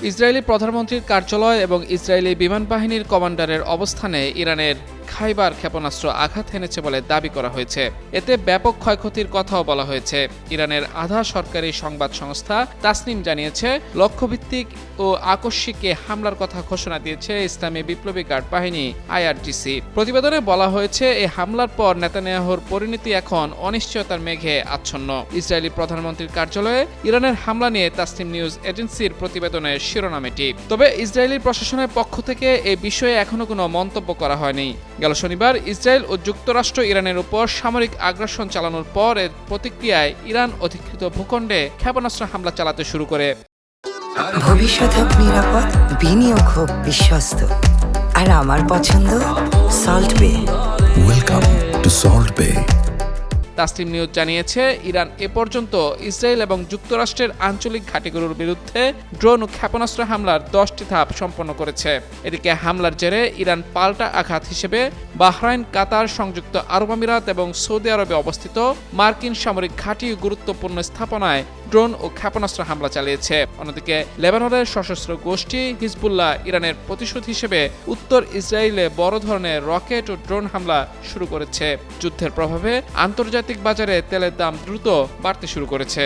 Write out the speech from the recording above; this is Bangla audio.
ইসরায়েলি প্রধানমন্ত্রীর কার্যালয় এবং ইসরায়েলি বিমান বাহিনীর কমান্ডারের অবস্থানে ইরানের খাইবার ক্ষেপণাস্ত্র আঘাত হেনেছে বলে দাবি করা হয়েছে। এতে ব্যাপক ক্ষয়ক্ষতির কথাও বলা হয়েছে। ইরানের আধা সরকারি সংবাদ সংস্থা তাসনিম জানিয়েছে, লক্ষ্যভিত্তিক ও আকস্মিক হামলার কথা ঘোষণা দিয়েছে ইসলামী বিপ্লবী গার্ড বাহিনী IRGC। প্রতিবেদনে বলা হয়েছে, এই হামলার পর নেতানিয়াহুর পরিণতি এখন অনিশ্চয়তার মেঘে আচ্ছন্ন। ইসরায়েলি প্রধানমন্ত্রীর কার্যালয়ে ইরানের হামলা নিয়ে তাসনিম নিউজ এজেন্সির প্রতিবেদনের শিরোনাম এটি। তবে ইসরায়েলি প্রশাসনের পক্ষ থেকে এ বিষয়ে এখনো কোনো মন্তব্য করা হয়নি। গেল শনিবার ইসরায়েল ও যুক্তরাষ্ট্র ইরানের উপর সামরিক আগ্রাসন চালানোর পর এর প্রতিক্রিয়ায় ইরান অধিকৃত ভূখণ্ডে ক্ষেপণাস্ত্র হামলা চালাতে শুরু করে। ভবিষ্যৎ হোক নিরাপদ, বিনিয়োগ হোক বিশ্বস্ত, আর আমার পছন্দ সল্ট বে। ওয়েলকাম টু সল্ট বে। তাসনিম নিউজ জানিয়েছে, ইরান এ পর্যন্ত ইসরায়েল এবং যুক্তরাষ্ট্রের আঞ্চলিক ঘাঁটিগুলোর বিরুদ্ধে ড্রোন ও ক্ষেপণাস্ত্র হামলার 10টি ধাপ সম্পন্ন করেছে। এদিকে হামলার জেরে ইরান পাল্টা আঘাত হিসেবে বাহরাইন, কাতার, সংযুক্ত আরব আমিরাত এবং সৌদি আরবে অবস্থিত মার্কিন সামরিক ঘাঁটি ও গুরুত্বপূর্ণ স্থাপনায় ড্রোন ও ক্ষেপণাস্ত্র হামলা চালিয়েছে। অন্যদিকে লেবাননের সশস্ত্র গোষ্ঠী হিজবুল্লাহ ইরানের প্রতিশোধ হিসেবে উত্তর ইসরায়েলে বড় ধরনের রকেট ও ড্রোন হামলা শুরু করেছে। যুদ্ধের প্রভাবে আন্তর্জাতিক বাজারে তেলের দাম দ্রুত বাড়তে শুরু করেছে।